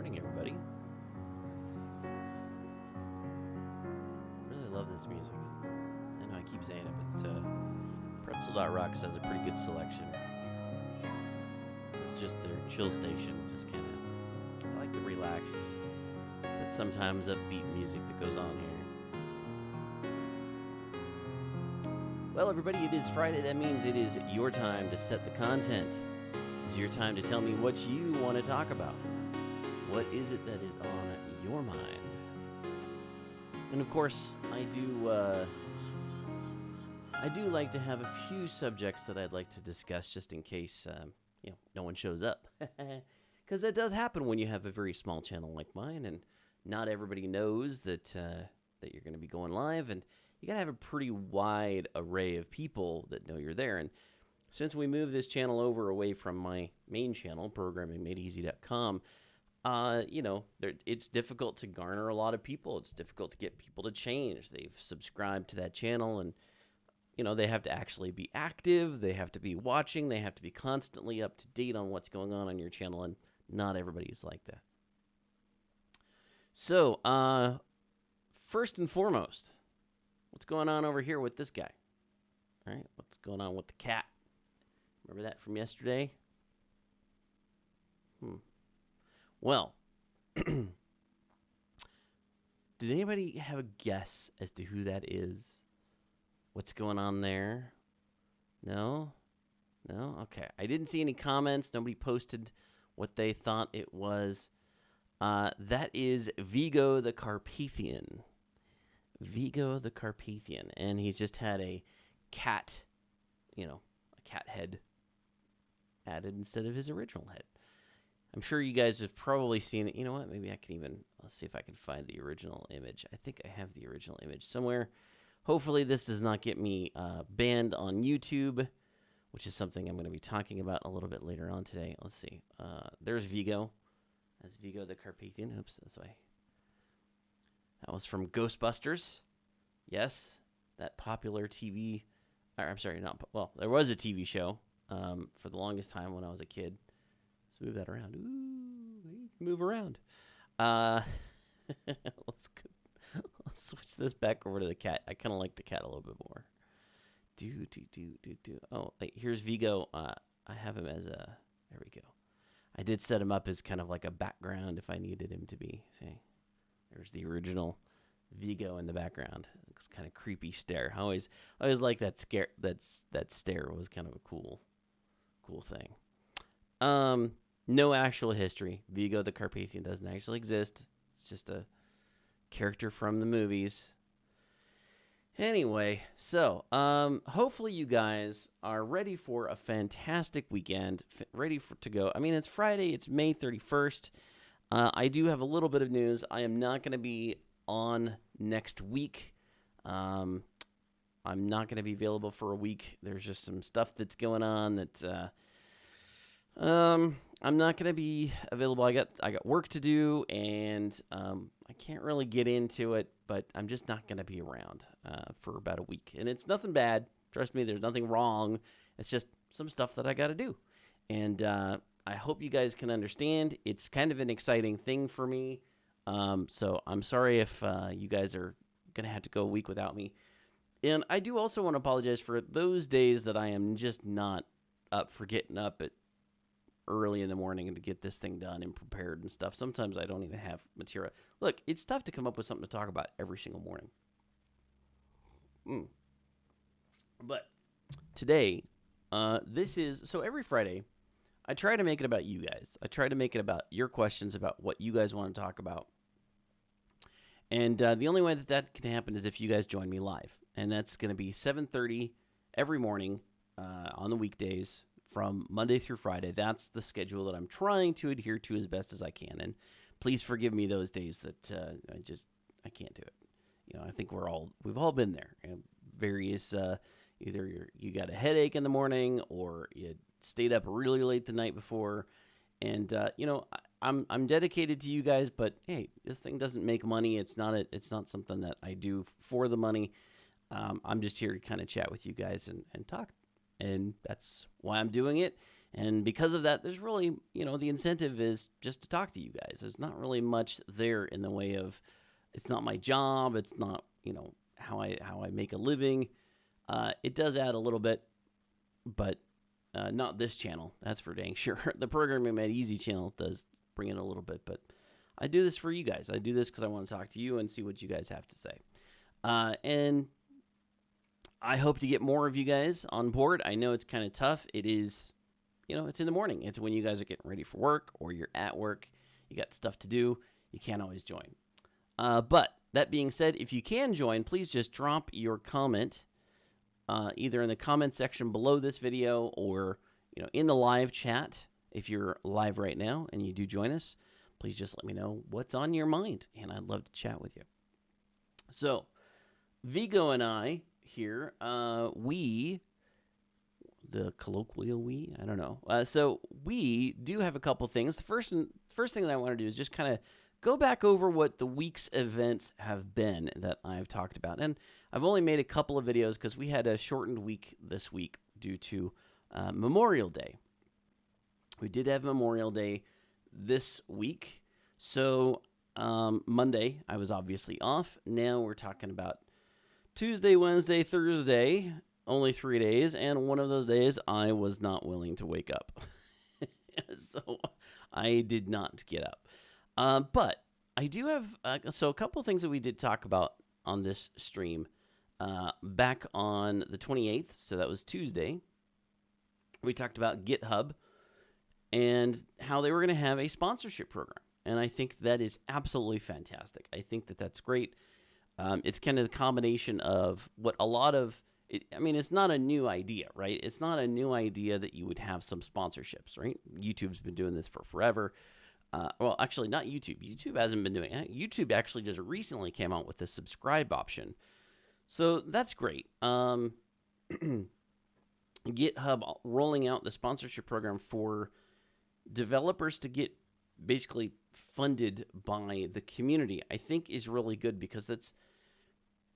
morning, everybody. Really love this music. I know I keep saying it, but Pretzel.rocks has a pretty good selection. It's just their chill station. Just kind of, I like the relaxed, but sometimes upbeat music that goes on here. Well, everybody, it is Friday. That means it is your time to set the content. It's your time to tell me what you want to talk about. What is it that is on your mind? And of course, I do like to have a few subjects that I'd like to discuss just in case no one shows up. Because that does happen when you have a very small channel like mine, and not everybody knows that you're going to be going live, and you got to have a pretty wide array of people that know you're there. And since we moved this channel away from my main channel, programmingmadeeasy.com, it's difficult to garner a lot of people. It's difficult to get people to change. They've subscribed to that channel, and they have to actually be active. They have to be watching. They have to be constantly up to date on what's going on your channel, and not everybody is like that. So, first and foremost, what's going on over here with this guy? All right, what's going on with the cat? Remember that from yesterday? Well, did anybody have a guess as to who that is? What's going on there? No? Okay. I didn't see any comments. Nobody posted what they thought it was. That is Vigo the Carpathian. Vigo the Carpathian. And he's just had a cat, a cat head added instead of his original head. I'm sure you guys have probably seen it. You know what? Maybe let's see if I can find the original image. I think I have the original image somewhere. Hopefully this does not get me banned on YouTube, which is something I'm going to be talking about a little bit later on today. Let's see. There's Vigo. That's Vigo the Carpathian. Oops, that's why. That was from Ghostbusters. Yes, that popular TV. I'm sorry, there was a TV show for the longest time when I was a kid. Let's move that around. Ooh, move around. Let's switch this back over to the cat. I kind of like the cat a little bit more. Oh, wait, here's Vigo. I have him as a. There we go. I did set him up as kind of like a background if I needed him to be. See, there's the original Vigo in the background. Looks kind of creepy stare. I always like that scare. That stare was kind of a cool thing. No actual history. Vigo the Carpathian doesn't actually exist. It's just a character from the movies. Anyway, so hopefully you guys are ready for a fantastic weekend, to go. I mean, it's Friday. It's May 31st. I do have a little bit of news. I am not going to be on next week. I'm not going to be available for a week. There's just some stuff that's going on that I'm not going to be available. I got work to do, and I can't really get into it, but I'm just not going to be around for about a week. And it's nothing bad. Trust me, there's nothing wrong. It's just some stuff that I got to do. And I hope you guys can understand. It's kind of an exciting thing for me. So I'm sorry if you guys are going to have to go a week without me. And I do also want to apologize for those days that I am just not up for getting up at early in the morning and to get this thing done and prepared and stuff. Sometimes I don't even have material. Look, it's tough to come up with something to talk about every single morning. But today, so every Friday, I try to make it about you guys. I try to make it about your questions about what you guys want to talk about. And the only way that can happen is if you guys join me live. And that's going to be 7:30 every morning on the weekdays from Monday through Friday. That's the schedule that I'm trying to adhere to as best as I can. And please forgive me those days that I can't do it. I think we've all been there. Various, either you got a headache in the morning or you stayed up really late the night before. And, I'm dedicated to you guys, but hey, this thing doesn't make money. It's not something that I do for the money. I'm just here to kind of chat with you guys and talk. And that's why I'm doing it. And because of that, there's really, the incentive is just to talk to you guys. There's not really much there in the way of, it's not my job. It's not, how I make a living. It does add a little bit, but not this channel. That's for dang sure. The Programming Made Easy channel does bring in a little bit, but I do this for you guys. I do this because I want to talk to you and see what you guys have to say. And I hope to get more of you guys on board. I know it's kind of tough. It is, it's in the morning. It's when you guys are getting ready for work or you're at work. You got stuff to do. You can't always join. But that being said, if you can join, please just drop your comment either in the comment section below this video or, in the live chat. If you're live right now and you do join us, please just let me know what's on your mind, and I'd love to chat with you. So, Vigo and I here, the colloquial we, I don't know. So we do have a couple things. The first thing that I want to do is just kind of go back over what the week's events have been that I've talked about. And I've only made a couple of videos because we had a shortened week this week due to Memorial Day. We did have Memorial Day this week. So Monday, I was obviously off. Now we're talking about Tuesday, Wednesday, Thursday, only 3 days. And one of those days, I was not willing to wake up. So I did not get up. But I do have, a couple of things that we did talk about on this stream back on the 28th. So that was Tuesday. We talked about GitHub and how they were going to have a sponsorship program. And I think that is absolutely fantastic. I think that that's great. It's kind of the combination of what a lot of, it's not a new idea, right? It's not a new idea that you would have some sponsorships, right? YouTube's been doing this for forever. Well, actually, not YouTube. YouTube hasn't been doing it. YouTube actually just recently came out with the subscribe option. So that's great. GitHub rolling out the sponsorship program for developers to get basically funded by the community, I think is really good because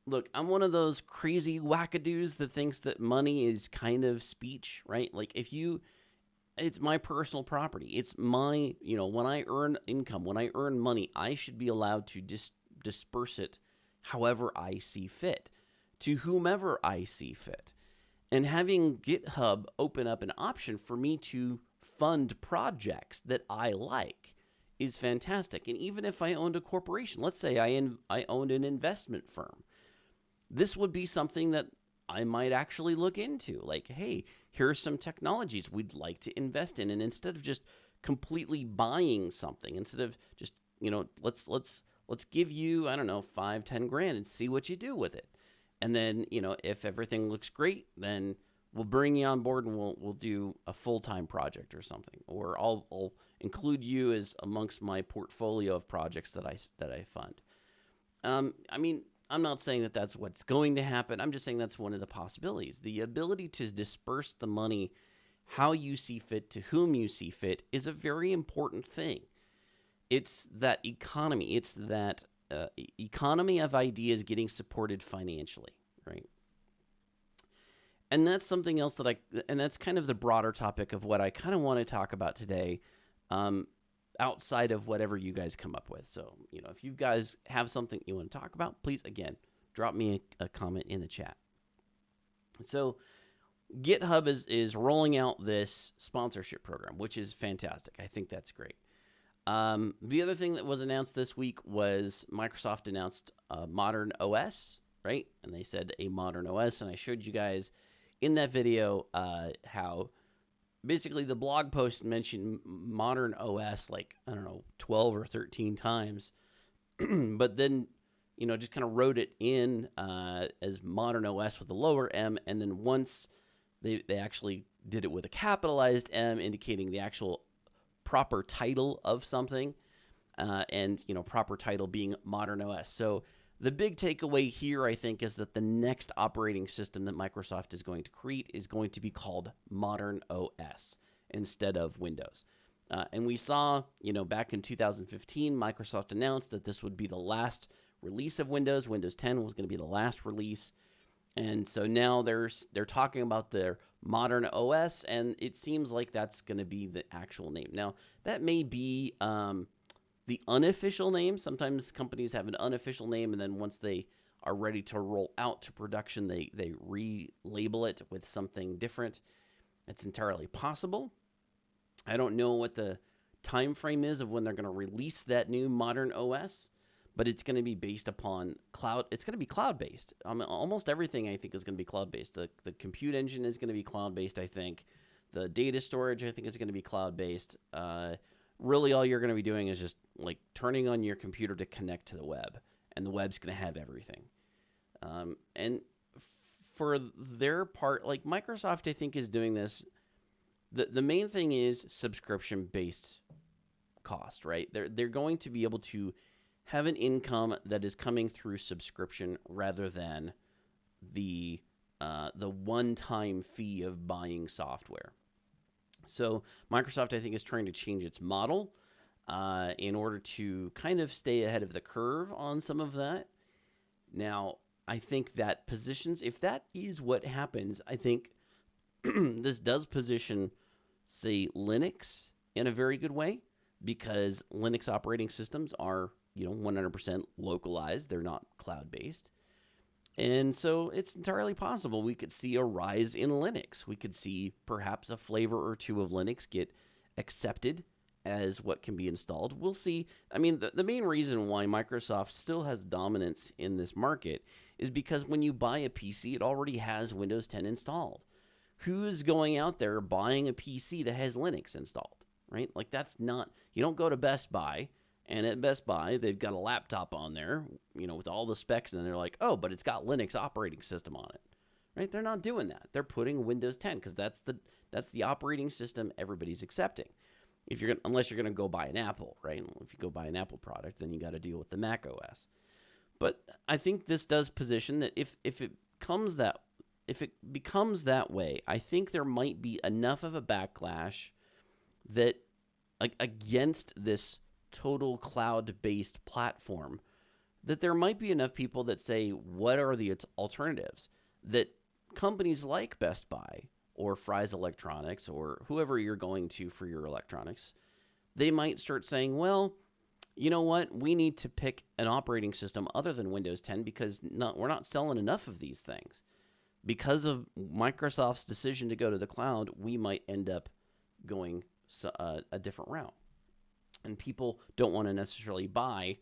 look, I'm one of those crazy wackadoos that thinks that money is kind of speech, right? Like it's my personal property. It's my, when I earn income, when I earn money, I should be allowed to disperse it however I see fit, to whomever I see fit. And having GitHub open up an option for me to fund projects that I like is fantastic. And even if I owned a corporation, let's say I owned an investment firm, this would be something that I might actually look into. Like, hey, here's some technologies we'd like to invest in. And instead of just completely buying something, instead of just, let's give you, I don't know, 5-10 grand and see what you do with it. And then, if everything looks great, then we'll bring you on board and we'll do a full-time project or something. Or I'll include you as amongst my portfolio of projects that I fund. I'm not saying that that's what's going to happen. I'm just saying that's one of the possibilities. The ability to disperse the money how you see fit to whom you see fit is a very important thing. It's that economy. It's that economy of ideas getting supported financially, right? And that's something else and that's kind of the broader topic of what I kind of want to talk about today, outside of whatever you guys come up with. So, if you guys have something you want to talk about, please, again, drop me a comment in the chat. So GitHub is rolling out this sponsorship program, which is fantastic. I think that's great. The other thing that was announced this week was Microsoft announced Modern OS, right? And they said a Modern OS, and I showed you guys in that video how basically the blog post mentioned Modern OS 12 or 13 times, but then, just kind of wrote it in as Modern OS with a lower M, and then once they actually did it with a capitalized M, indicating the actual proper title of something, and, proper title being Modern OS. So the big takeaway here, I think, is that the next operating system that Microsoft is going to create is going to be called Modern OS instead of Windows. And we saw, back in 2015, Microsoft announced that this would be the last release of Windows. Windows 10 was going to be the last release. And so now they're talking about their Modern OS, and it seems like that's going to be the actual name. Now, that may be the unofficial name. Sometimes companies have an unofficial name, and then once they are ready to roll out to production, they relabel it with something different. It's entirely possible. I don't know what the time frame is of when they're going to release that new modern OS, but it's going to be based upon cloud. It's going to be cloud-based. Almost everything, I think, is going to be cloud-based. The compute engine is going to be cloud-based, I think. The data storage, I think, is going to be cloud-based. Really, all you're going to be doing is just like turning on your computer to connect to the web, and the web's going to have everything. And for their part, like Microsoft, I think, is doing this. The main thing is subscription-based cost, right? They're going to be able to have an income that is coming through subscription rather than the one-time fee of buying software. So Microsoft, I think, is trying to change its model in order to kind of stay ahead of the curve on some of that. Now, I think that positions, if that is what happens, I think this does position, say, Linux in a very good way, because Linux operating systems are, 100% localized. They're not cloud-based. And so it's entirely possible we could see a rise in Linux. We could see perhaps a flavor or two of Linux get accepted as what can be installed. We'll see. I mean, the main reason why Microsoft still has dominance in this market is because when you buy a PC, it already has Windows 10 installed. Who's going out there buying a PC that has Linux installed, right? Like, that's not, you don't go to Best Buy, and at Best Buy, they've got a laptop on there, with all the specs, and they're like, oh, but it's got Linux operating system on it, right? They're not doing that. They're putting Windows 10 because that's the operating system everybody's accepting. Unless you're going to go buy an Apple, right? If you go buy an Apple product, then you got to deal with the Mac OS. But I think this does position that if it becomes that way, I think there might be enough of a backlash that, like, against this total cloud-based platform, that there might be enough people that say, what are the alternatives? That companies like Best Buy or Fry's Electronics or whoever you're going to for your electronics, they might start saying, well, you know what? We need to pick an operating system other than Windows 10 because we're not selling enough of these things. Because of Microsoft's decision to go to the cloud, we might end up going a different route. And people don't want to necessarily buy,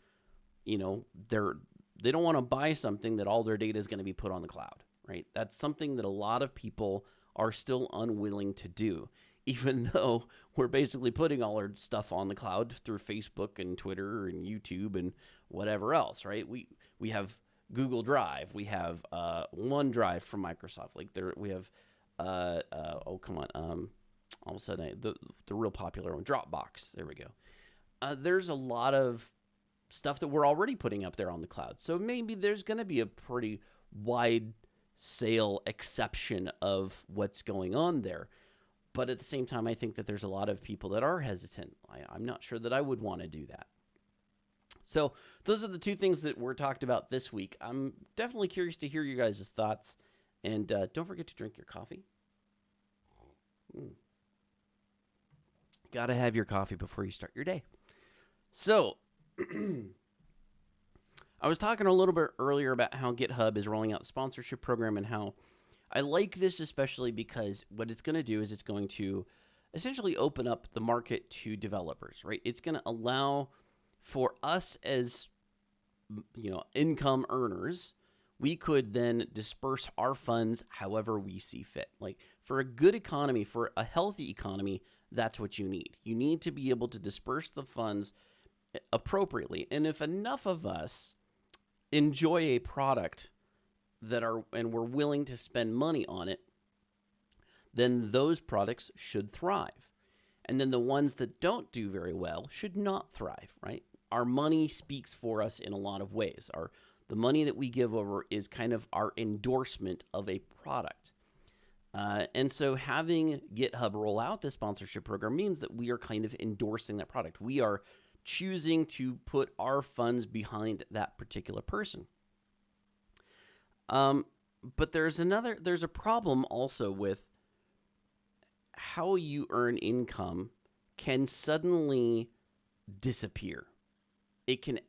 they don't want to buy something that all their data is going to be put on the cloud, right? That's something that a lot of people are still unwilling to do, even though we're basically putting all our stuff on the cloud through Facebook and Twitter and YouTube and whatever else, right? We have Google Drive, we have OneDrive from Microsoft, we have all of a sudden the real popular one, Dropbox. There we go. There's a lot of stuff that we're already putting up there on the cloud. So maybe there's going to be a pretty wide sale exception of what's going on there. But at the same time, I think that there's a lot of people that are hesitant. I'm not sure that I would want to do that. So those are the two things that were talked about this week. I'm definitely curious to hear you guys' thoughts. And don't forget to drink your coffee. Got to have your coffee before you start your day. So, I was talking a little bit earlier about how GitHub is rolling out the sponsorship program and how I like this especially because what it's going to do is it's going to essentially open up the market to developers, right? It's going to allow for us as, income earners, we could then disperse our funds however we see fit. Like, for a good economy, for a healthy economy, that's what you need. You need to be able to disperse the funds appropriately. And if enough of us enjoy a product and we're willing to spend money on it, then those products should thrive. And then the ones that don't do very well should not thrive, right? Our money speaks for us in a lot of ways. The money that we give over is kind of our endorsement of a product. And so having GitHub roll out this sponsorship program means that we are kind of endorsing that product. We are choosing to put our funds behind that particular person. But there's a problem also with how you earn income can suddenly disappear. It can,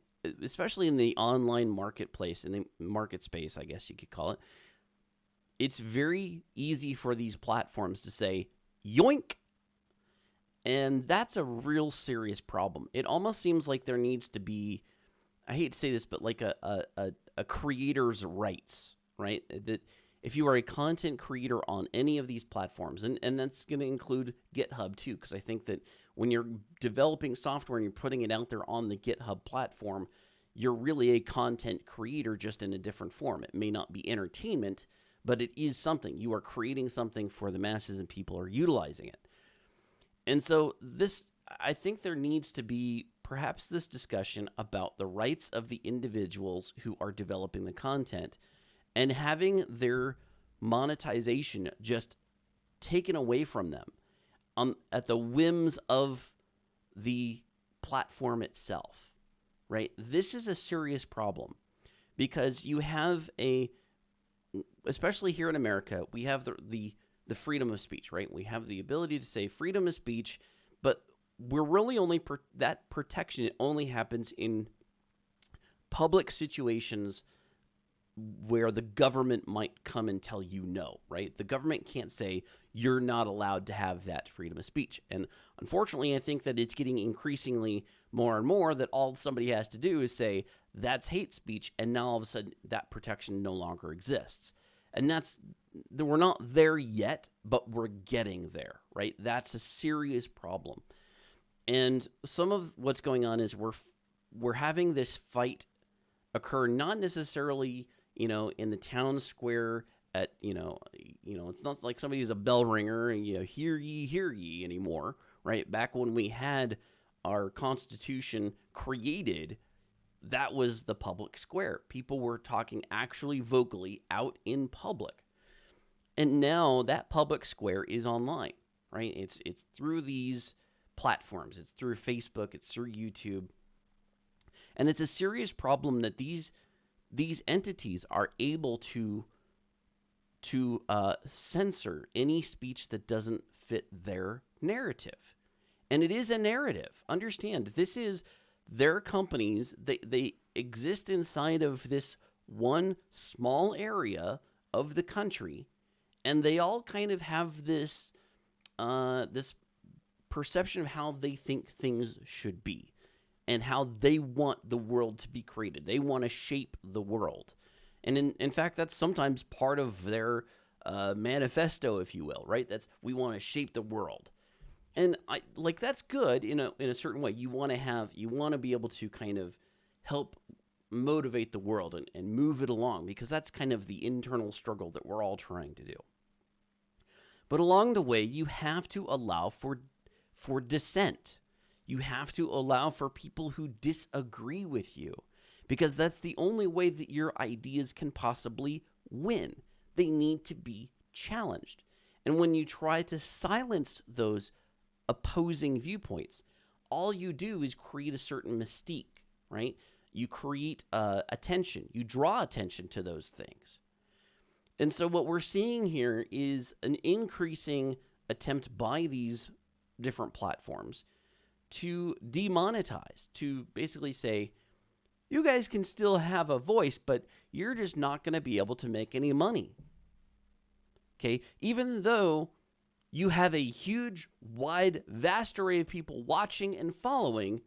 especially in the online marketplace, in the market space, I guess you could call it. It's very easy for these platforms to say, yoink. And that's a real serious problem. It almost seems like there needs to be, I hate to say this, but like a creator's rights, right? That if you are a content creator on any of these platforms, and that's going to include GitHub too, because I think that when you're developing software and you're putting it out there on the GitHub platform, you're really a content creator just in a different form. It may not be entertainment, but it is something. You are creating something for the masses and people are utilizing it. And so I think there needs to be perhaps this discussion about the rights of the individuals who are developing the content and having their monetization just taken away from them at the whims of the platform itself, right? This is a serious problem because you have especially here in America, we have the freedom of speech, right? We have the ability to say freedom of speech, but we're really only that protection. It only happens in public situations where the government might come and tell you no, right? The government can't say you're not allowed to have that freedom of speech. And unfortunately, I think that it's getting increasingly more and more that all somebody has to do is say that's hate speech, and now all of a sudden that protection no longer exists. And we're not there yet, but we're getting there, right? That's a serious problem. And some of what's going on is we're having this fight occur not necessarily, in the town square at, it's not like somebody's a bell ringer and, hear ye anymore, right? Back when we had our Constitution created, that was the public square. People were talking actually vocally out in public. And now that public square is online, right? It's through these platforms. It's through Facebook. It's through YouTube. And it's a serious problem that these entities are able to censor any speech that doesn't fit their narrative. And it is a narrative. Understand, this is their companies. They exist inside of this one small area of the country, and they all kind of have this perception of how they think things should be and how they want the world to be created. They want to shape the world. And in fact, that's sometimes part of their manifesto, if you will, right? We want to shape the world. And that's good in a certain way. You want to be able to kind of help motivate the world and move it along, because that's kind of the internal struggle that we're all trying to do. But along the way, you have to allow for dissent. You have to allow for people who disagree with you, because that's the only way that your ideas can possibly win. They need to be challenged. And when you try to silence those opposing viewpoints, all you do is create a certain mystique, right? You create attention. You draw attention to those things. And so what we're seeing here is an increasing attempt by these different platforms to demonetize, to basically say, you guys can still have a voice, but you're just not going to be able to make any money. Okay? Even though you have a huge, wide, vast array of people watching and following,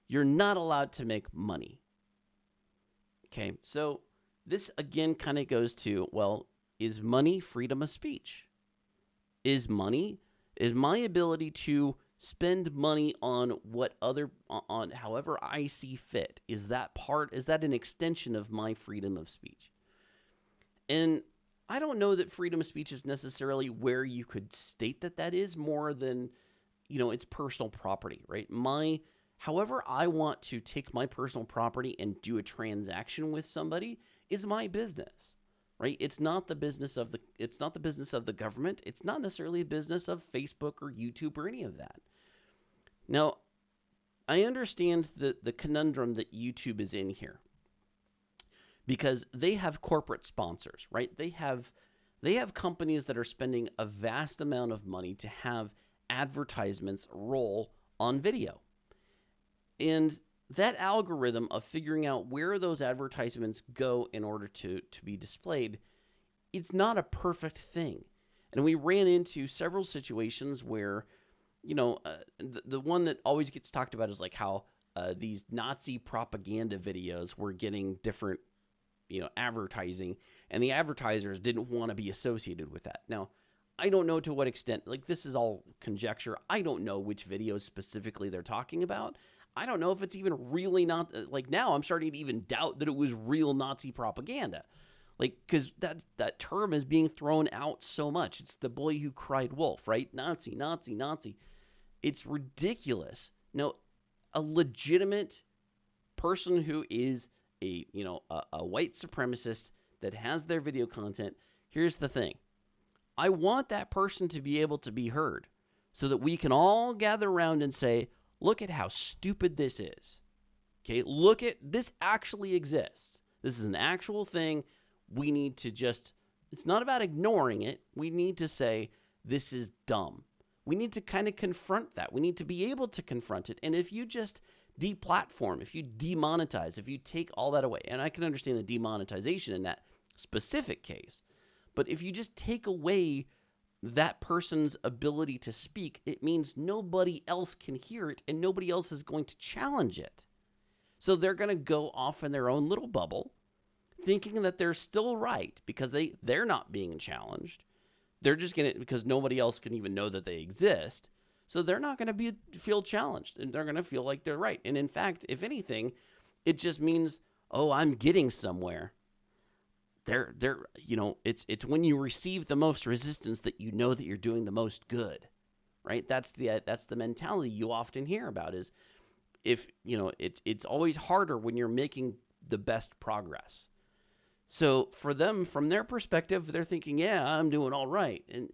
you're not allowed to make money. Okay? So this again kind of goes to, well, is money freedom of speech? Is my ability to spend money on however I see fit, is that an extension of my freedom of speech? And I don't know that freedom of speech is necessarily where you could state that is, more than, it's personal property, right? However I want to take my personal property and do a transaction with somebody is my business, right? It's not the business of the government. It's not necessarily a business of Facebook or YouTube or any of that. Now, I understand the conundrum that YouTube is in here, because they have corporate sponsors, right? They have They have companies that are spending a vast amount of money to have advertisements roll on video. And that algorithm of figuring out where those advertisements go in order to be displayed, it's not a perfect thing. And we ran into several situations where, the one that always gets talked about is like how these Nazi propaganda videos were getting different, advertising, and the advertisers didn't want to be associated with that. Now, I don't know to what extent, like this is all conjecture. I don't know which videos specifically they're talking about. I don't know if it's even really not, like now I'm starting to even doubt that it was real Nazi propaganda. Like, because that term is being thrown out so much. It's the boy who cried wolf, right? Nazi, Nazi, Nazi. It's ridiculous. No, a legitimate person who is a white supremacist that has their video content, here's the thing. I want that person to be able to be heard so that we can all gather around and say, look at how stupid this is. Okay, look at this actually exists. This is an actual thing. We need to it's not about ignoring it. We need to say, this is dumb. We need to kind of confront that. We need to be able to confront it. And if you just deplatform, if you demonetize, if you take all that away, and I can understand the demonetization in that specific case, but if you just take away that person's ability to speak, it means nobody else can hear it and nobody else is going to challenge it. So they're going to go off in their own little bubble, thinking that they're still right because they're not being challenged. They're just going to, because nobody else can even know that they exist. So they're not going to feel challenged and they're going to feel like they're right. And in fact, if anything, it just means, oh, I'm getting somewhere. It's when you receive the most resistance that you know that you're doing the most good, right? That's the mentality you often hear about is if, it's always harder when you're making the best progress. So for them, from their perspective, they're thinking, yeah, I'm doing all right. And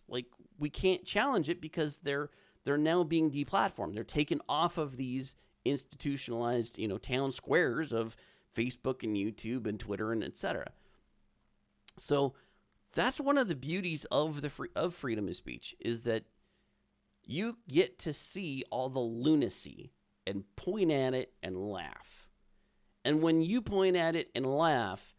like, we can't challenge it because they're now being deplatformed. They're taken off of these institutionalized, town squares of Facebook and YouTube and Twitter and et cetera. So that's one of the beauties of freedom of speech is that you get to see all the lunacy and point at it and laugh. And when you point at it and laugh,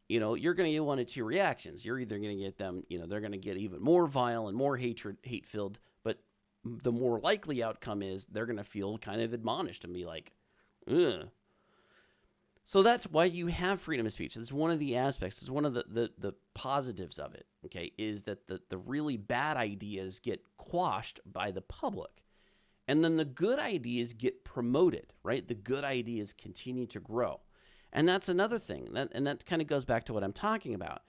you're going to get one of two reactions. You're either going to get them, they're going to get even more vile and more hate-filled, but the more likely outcome is they're going to feel kind of admonished and be like, ugh. So that's why you have freedom of speech. That's one of the aspects. It's one of the positives of it, okay, is that the really bad ideas get quashed by the public. And then the good ideas get promoted, right? The good ideas continue to grow. And that's another thing. That kind of goes back to what I'm talking about.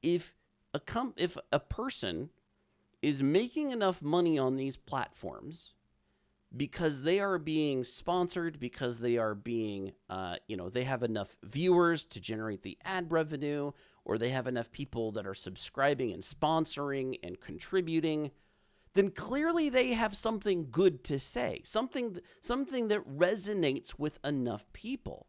If a person is making enough money on these platforms because they are being sponsored, because they are being, they have enough viewers to generate the ad revenue, or they have enough people that are subscribing and sponsoring and contributing, then clearly they have something good to say, something that resonates with enough people.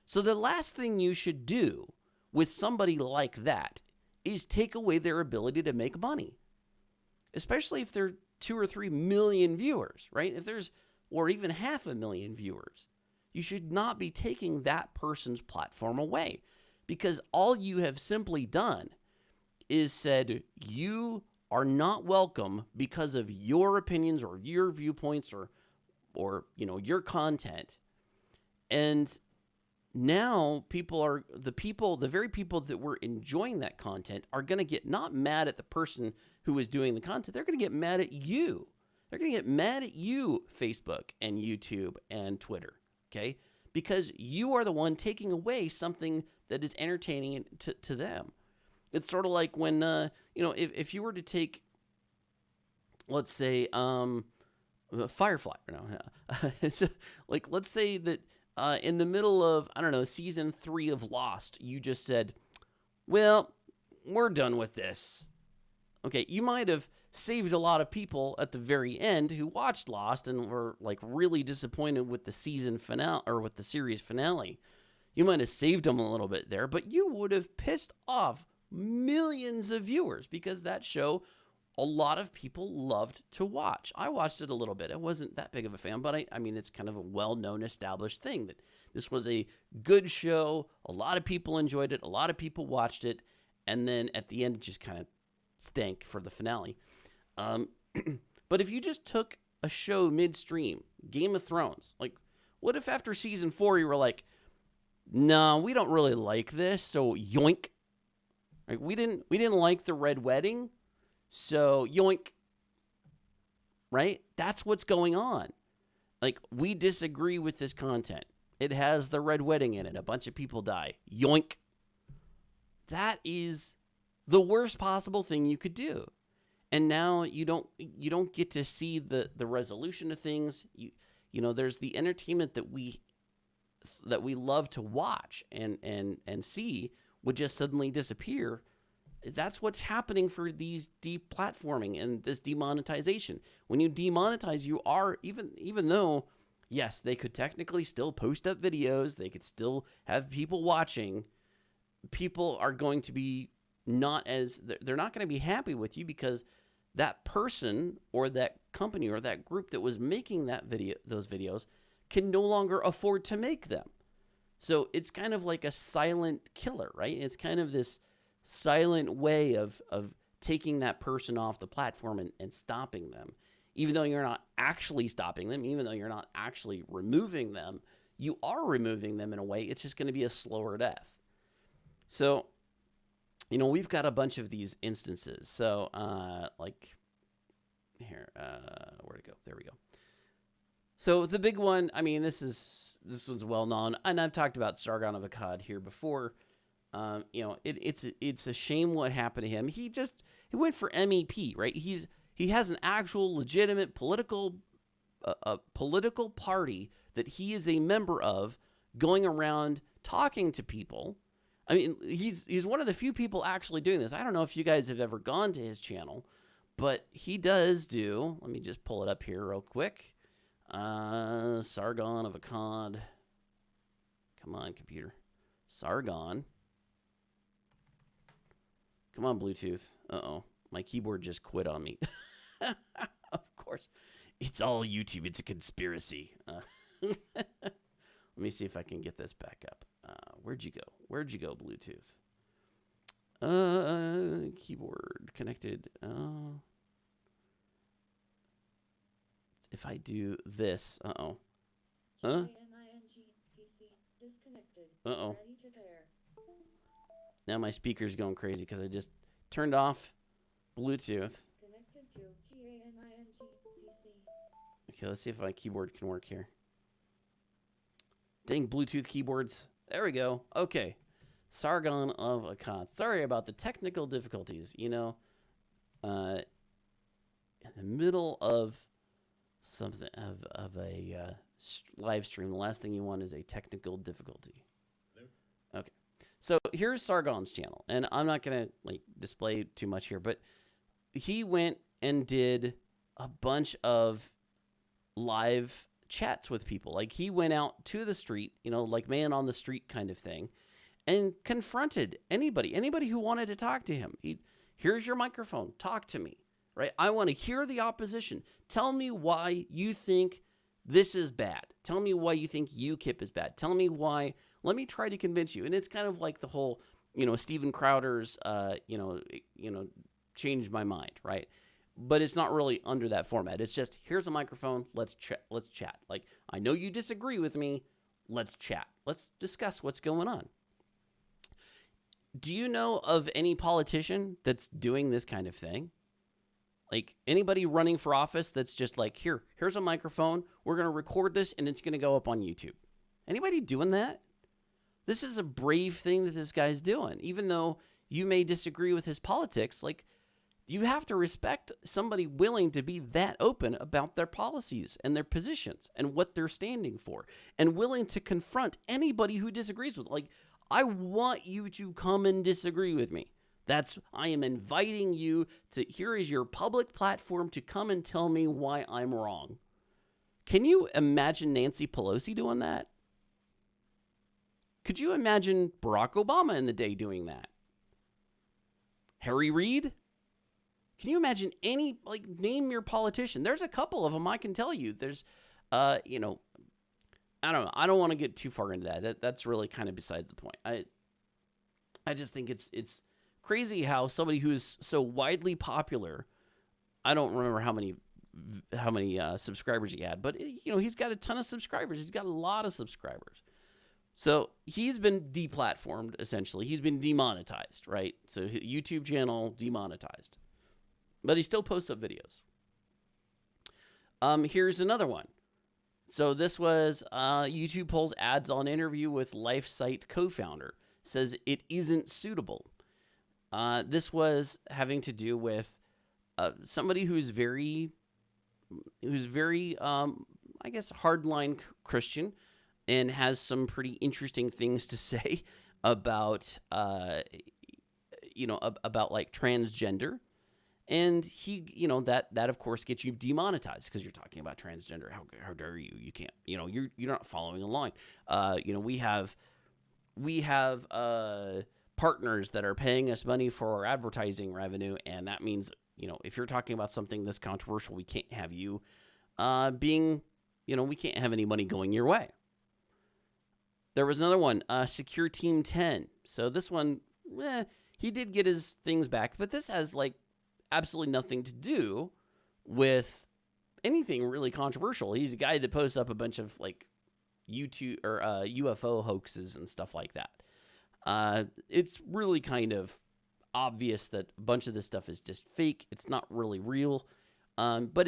So the last thing you should do with somebody like that is take away their ability to make money, especially if they're 2 or 3 million viewers, right? If there's, or even 500,000 viewers, you should not be taking that person's platform away because all you have simply done is said you are not welcome because of your opinions or your viewpoints or your content. And now the very people that were enjoying that content are going to get not mad at the person who is doing the content. They're going to get mad at you. They're going to get mad at you, Facebook and YouTube and Twitter, okay? Because you are the one taking away something that is entertaining to them. It's sort of like when, if you were to take, let's say, Firefly. It's like, let's say that in the middle of, season 3 of Lost, you just said, well, we're done with this. Okay, you might have saved a lot of people at the very end who watched Lost and were like really disappointed with the season finale or with the series finale. You might have saved them a little bit there, but you would have pissed off millions of viewers because that show a lot of people loved to watch. I watched it a little bit. I wasn't that big of a fan, but I mean, it's kind of a well-known, established thing that this was a good show. A lot of people enjoyed it. A lot of people watched it. And then at the end, it just kind of stank for the finale. But if you just took a show midstream, Game of Thrones, like, what if after season 4 you were like, no, we don't really like this, so yoink. Like, we didn't like the Red Wedding, so yoink. Right? That's what's going on. Like, we disagree with this content. It has the Red Wedding in it. A bunch of people die. Yoink. That is the worst possible thing you could do. And now you don't get to see the resolution of things. You know, there's the entertainment that we love to watch and see would just suddenly disappear. That's what's happening for these deplatforming and this demonetization. When you demonetize, you are, even though, yes, they could technically still post up videos, they could still have people watching, people are going to be they're not going to be happy with you because that person or that company or that group that was making those videos can no longer afford to make them. So it's kind of like a silent killer, right? It's kind of this silent way of taking that person off the platform and stopping them. Even though you're not actually stopping them, even though you're not actually removing them, you are removing them in a way. It's just going to be a slower death. So, you know, we've got a bunch of these instances. So, like, here, where'd it go? There we go. So the big one, I mean, this one's well known, and I've talked about Sargon of Akkad here before. You know, it's a shame what happened to him. He went for MEP, right? He has an actual legitimate political party that he is a member of, going around talking to people. I mean, he's one of the few people actually doing this. I don't know if you guys have ever gone to his channel, but he does do. Let me just pull it up here real quick. Sargon of Akkad. Come on, computer. Sargon. Come on, Bluetooth. Uh-oh. My keyboard just quit on me. Of course. It's all YouTube. It's a conspiracy. Let me see if I can get this back up. Where'd you go? Where'd you go, Bluetooth? Keyboard connected. If I do this, uh-oh. Huh? Uh-oh. Now my speaker's going crazy because I just turned off Bluetooth. Connected to PC. Okay, let's see if my keyboard can work here. Dang Bluetooth keyboards. There we go. Okay. Sargon of Akkad. Sorry about the technical difficulties. You know, in the middle of something of a live stream, the last thing you want is a technical difficulty. Nope. Okay. So here's Sargon's channel, and I'm not gonna display too much here, but he went and did a bunch of live chats with people. Like, he went out to the street, you know, like man on the street kind of thing, and confronted anybody who wanted to talk to him. Here's your microphone, talk to me, right? I want to hear the opposition. Tell me why you think this is bad. Tell me why you think UKIP is bad. Tell me why. Let me try to convince you. And it's kind of like the whole, you know, Steven Crowder's, changed my mind, right? But it's not really under that format. It's just, here's a microphone. Let's chat. Like, I know you disagree with me. Let's chat. Let's discuss what's going on. Do you know of any politician that's doing this kind of thing? Like, anybody running for office that's just like, here's a microphone. We're going to record this and it's going to go up on YouTube. Anybody doing that? This is a brave thing that this guy's doing. Even though you may disagree with his politics, like, you have to respect somebody willing to be that open about their policies and their positions and what they're standing for, and willing to confront anybody who disagrees with. Like, I want you to come and disagree with me. I am inviting you to, here is your public platform to come and tell me why I'm wrong. Can you imagine Nancy Pelosi doing that? Could you imagine Barack Obama in the day doing that? Harry Reid? Can you imagine any, like, name your politician? There's a couple of them I can tell you. There's, you know, I don't know. I don't want to get too far into that. That's really kind of besides the point. I just think it's crazy how somebody who's so widely popular, I don't remember how many subscribers he had, but you know, he's got a ton of subscribers. He's got a lot of subscribers. So he's been deplatformed, essentially. He's been demonetized, right? So YouTube channel demonetized. But he still posts up videos. Here's another one. So this was YouTube pulls ads on interview with LifeSite co-founder. Says it isn't suitable. This was having to do with somebody who's very, I guess, hardline Christian, and has some pretty interesting things to say about, about like transgender. And he, that of course gets you demonetized because you're talking about transgender. How dare you? You can't, you're not following along. We have partners that are paying us money for our advertising revenue. And that means, if you're talking about something this controversial, we can't have you we can't have any money going your way. There was another one, Secure Team 10. So this one, he did get his things back, but this has like absolutely nothing to do with anything really controversial. He's a guy that posts up a bunch of like YouTube or UFO hoaxes and stuff like that. It's really kind of obvious that a bunch of this stuff is just fake. It's not really real. But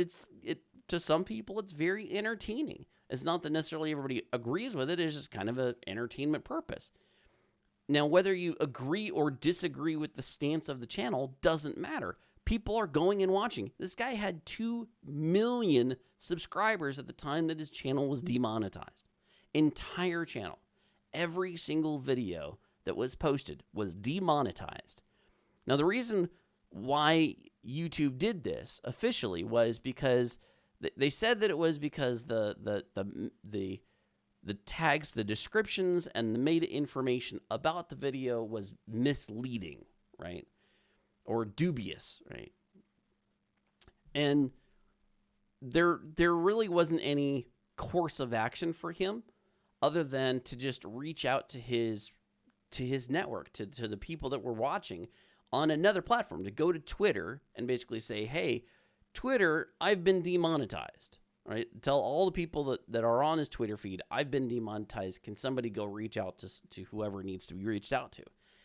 to some people, it's very entertaining. It's not that necessarily everybody agrees with it. It's just kind of an entertainment purpose. Now, whether you agree or disagree with the stance of the channel doesn't matter. People are going and watching. This guy had 2 million subscribers at the time that his channel was demonetized. Entire channel. Every single video that was posted was demonetized. Now, the reason why YouTube did this officially was because they said that it was because the tags, the descriptions, and the meta information about the video was misleading, right? Or dubious, right? And there really wasn't any course of action for him other than to just reach out to his network, to the people that were watching on another platform, to go to Twitter and basically say, hey, Twitter, I've been demonetized, right? Tell all the people that are on his Twitter feed, I've been demonetized. Can somebody go reach out to whoever needs to be reached out to?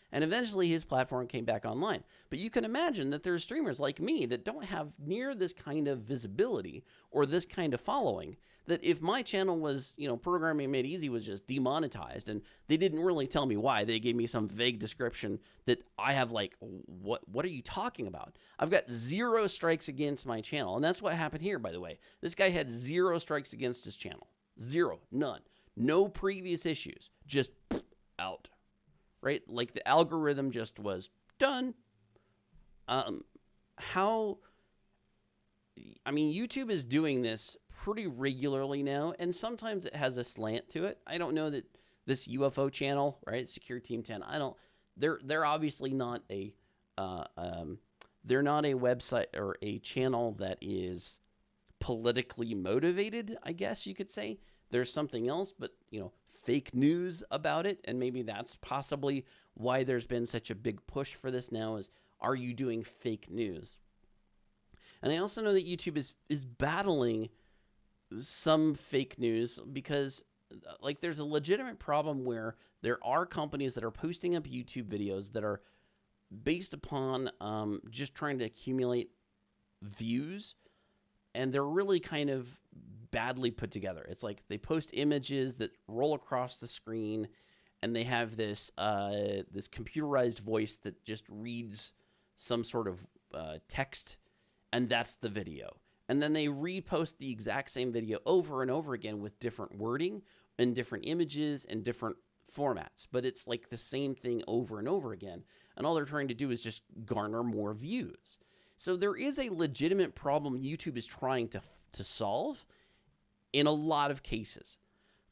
And eventually his platform came back online. But you can imagine that there's streamers like me that don't have near this kind of visibility or this kind of following, that if my channel was, Programming Made Easy was just demonetized and they didn't really tell me why, they gave me some vague description that I have like, what are you talking about? I've got 0 strikes against my channel. And that's what happened here, by the way. This guy had 0 strikes against his channel. 0, none. No previous issues, just out. Right? Like the algorithm just was done. YouTube is doing this pretty regularly now, and sometimes it has a slant to it. I don't know that this UFO channel, right? Secure Team 10, they're obviously not they're not a website or a channel that is politically motivated, I guess you could say. There's something else, but, fake news about it. And maybe that's possibly why there's been such a big push for this now is, are you doing fake news? And I also know that YouTube is battling some fake news because, like, there's a legitimate problem where there are companies that are posting up YouTube videos that are based upon just trying to accumulate views. And they're really kind of badly put together. It's like they post images that roll across the screen, and they have this this computerized voice that just reads some sort of text, and that's the video. And then they repost the exact same video over and over again with different wording and different images and different formats. But it's like the same thing over and over again. And all they're trying to do is just garner more views. So there is a legitimate problem YouTube is trying to solve in a lot of cases.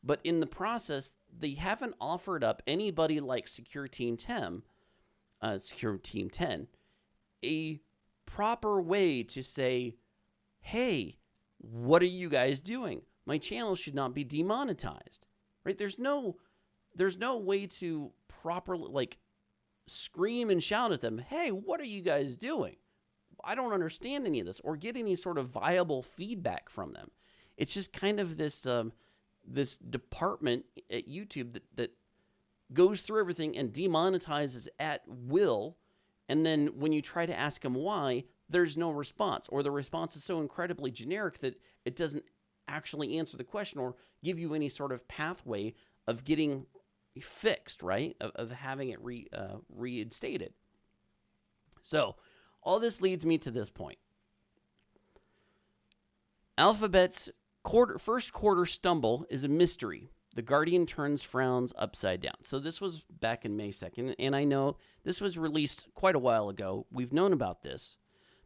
But in the process, they haven't offered up anybody like Secure Team 10 a proper way to say, hey, what are you guys doing? My channel should not be demonetized, right? There's no way to properly, like, scream and shout at them, hey, what are you guys doing? I don't understand any of this, or get any sort of viable feedback from them. It's just kind of this this department at YouTube that goes through everything and demonetizes at will, and then when you try to ask them why, there's no response, or the response is so incredibly generic that it doesn't actually answer the question or give you any sort of pathway of getting fixed, right? Of having it reinstated. So all this leads me to this point. Alphabet's first quarter stumble is a mystery. The Guardian turns frowns upside down. So this was back in May 2nd, and I know this was released quite a while ago. We've known about this.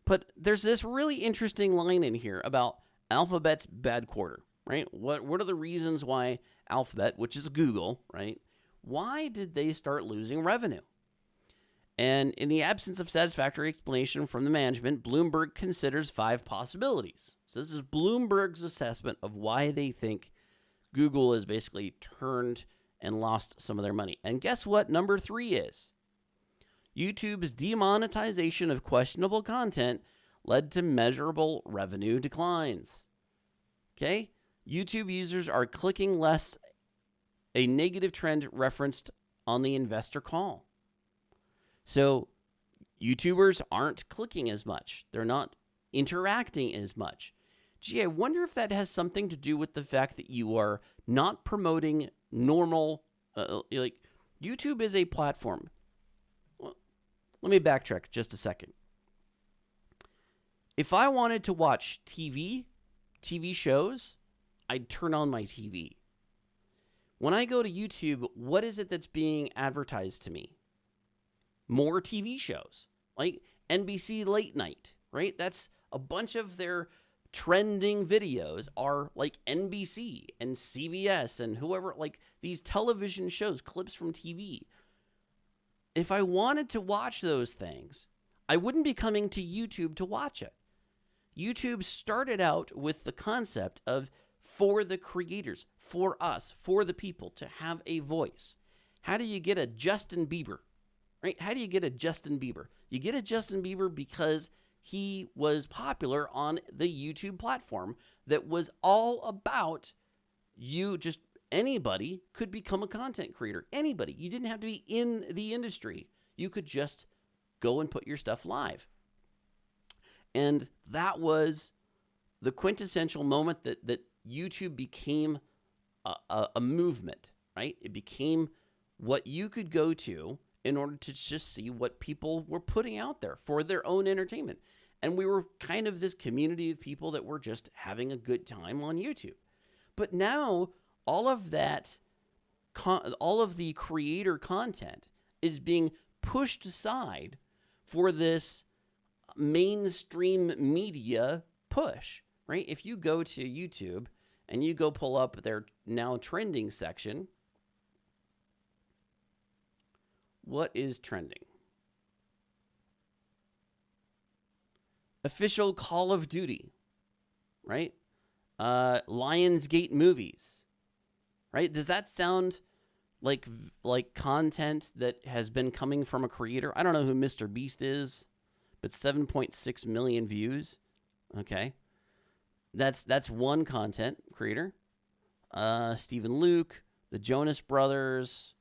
But there's this really interesting line in here about Alphabet's bad quarter, right? What are the reasons why Alphabet, which is Google, right? Why did they start losing revenue? And in the absence of satisfactory explanation from the management, Bloomberg considers 5 possibilities. So this is Bloomberg's assessment of why they think Google has basically turned and lost some of their money. And guess what number 3 is? YouTube's demonetization of questionable content led to measurable revenue declines. Okay? YouTube users are clicking less, a negative trend referenced on the investor call. So YouTubers aren't clicking as much. They're not interacting as much. Gee, I wonder if that has something to do with the fact that you are not promoting normal, like YouTube is a platform. Well, let me backtrack just a second. If I wanted to watch TV shows, I'd turn on my TV. When I go to YouTube, what is it that's being advertised to me? More TV shows, like NBC Late Night, right? That's a bunch of their trending videos are like NBC and CBS and whoever, like these television shows, clips from TV. If I wanted to watch those things, I wouldn't be coming to YouTube to watch it. YouTube started out with the concept of for the creators, for us, for the people to have a voice. How do you get a Justin Bieber? Right? How do you get a Justin Bieber? You get a Justin Bieber because he was popular on the YouTube platform that was all about you, just anybody could become a content creator. Anybody. You didn't have to be in the industry. You could just go and put your stuff live. And that was the quintessential moment that YouTube became a movement, right? It became what you could go to in order to just see what people were putting out there for their own entertainment. And we were kind of this community of people that were just having a good time on YouTube. But now all of that, all of the creator content is being pushed aside for this mainstream media push, right? If you go to YouTube and you go pull up their now trending section, what is trending? Official Call of Duty, right? Lionsgate movies, right? Does that sound like content that has been coming from a creator? I don't know who Mr. Beast is, but 7.6 million views. Okay. That's one content creator. Stephen Luke, the Jonas Brothers,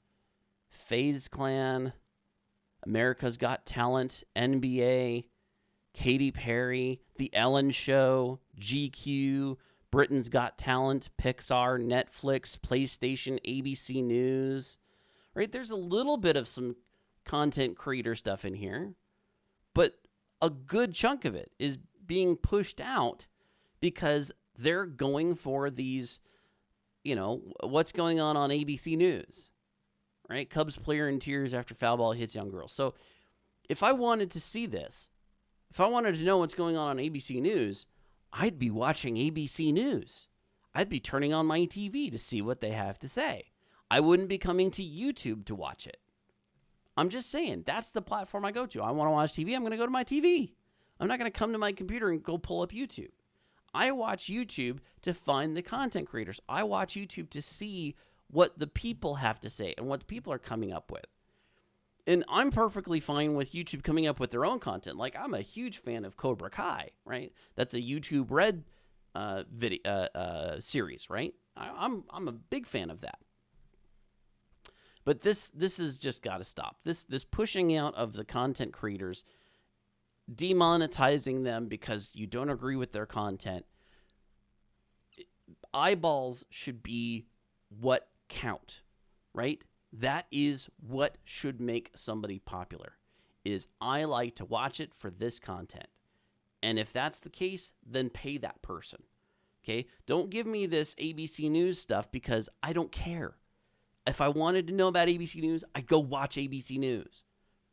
FaZe Clan, America's Got Talent, NBA, Katy Perry, The Ellen Show, GQ, Britain's Got Talent, Pixar, Netflix, PlayStation, ABC News. Right? There's a little bit of some content creator stuff in here, but a good chunk of it is being pushed out because they're going for these, what's going on ABC News, right? Cubs player in tears after foul ball hits young girl. So if I wanted to see this, if I wanted to know what's going on ABC News, I'd be watching ABC News. I'd be turning on my TV to see what they have to say. I wouldn't be coming to YouTube to watch it. I'm just saying, that's the platform I go to. I want to watch TV, I'm going to go to my TV. I'm not going to come to my computer and go pull up YouTube. I watch YouTube to find the content creators. I watch YouTube to see what the people have to say and what the people are coming up with. And I'm perfectly fine with YouTube coming up with their own content. Like, I'm a huge fan of Cobra Kai, right? That's a YouTube Red video series, right? I'm a big fan of that. But this has just got to stop. This pushing out of the content creators, demonetizing them because you don't agree with their content. Eyeballs should be what count, right? That is what should make somebody popular, is I like to watch it for this content. And if that's the case, then pay that person, okay? Don't give me this ABC News stuff because I don't care. If I wanted to know about ABC News, I'd go watch ABC News,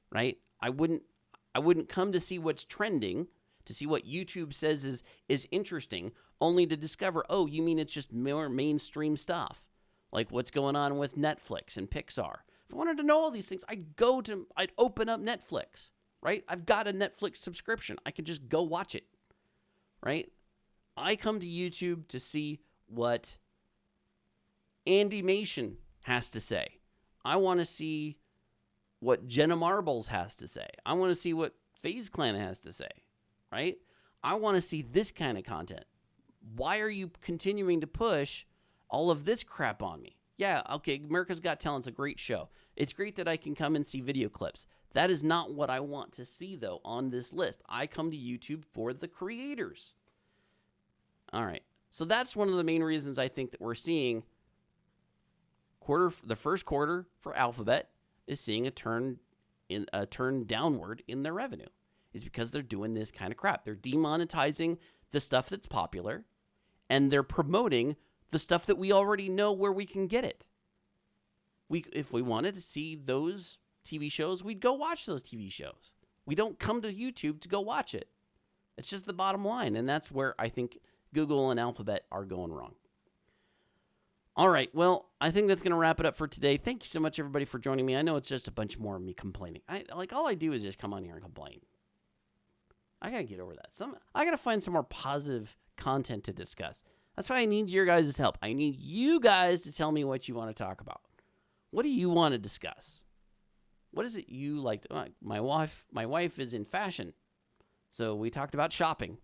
right? I wouldn't come to see what's trending, to see what YouTube says is interesting, only to discover, oh, you mean it's just more mainstream stuff, like what's going on with Netflix and Pixar. If I wanted to know all these things, I'd open up Netflix, right? I've got a Netflix subscription. I can just go watch it, right? I come to YouTube to see what Andy Mason has to say. I want to see what Jenna Marbles has to say. I want to see what FaZe Clan has to say, right? I want to see this kind of content. Why are you continuing to push all of this crap on me? Yeah, okay, America's Got Talent's a great show. It's great that I can come and see video clips. That is not what I want to see, though, on this list. I come to YouTube for the creators. All right, so that's one of the main reasons I think that we're seeing the first quarter for Alphabet is seeing a turn downward in their revenue, is because they're doing this kind of crap. They're demonetizing the stuff that's popular, and they're promoting the stuff that we already know where we can get it. If we wanted to see those TV shows, we'd go watch those TV shows. We don't come to YouTube to go watch it. It's just the bottom line, and that's where I think Google and Alphabet are going wrong. All right, well, I think that's going to wrap it up for today. Thank you so much, everybody, for joining me. I know it's just a bunch more of me complaining. All I do is just come on here and complain. I got to get over that. I got to find some more positive content to discuss. That's why I need your guys' help. I need you guys to tell me what you want to talk about. What do you want to discuss? What is it you like to... My wife is in fashion, so we talked about shopping.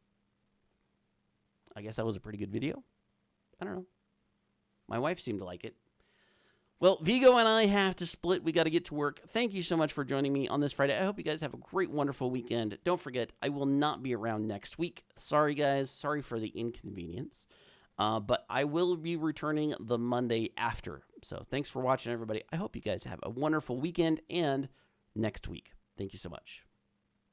I guess that was a pretty good video. I don't know. My wife seemed to like it. Well, Vigo and I have to split. We got to get to work. Thank you so much for joining me on this Friday. I hope you guys have a great, wonderful weekend. Don't forget, I will not be around next week. Sorry, guys. Sorry for the inconvenience. But I will be returning the Monday after. So thanks for watching, everybody. I hope you guys have a wonderful weekend and next week. Thank you so much.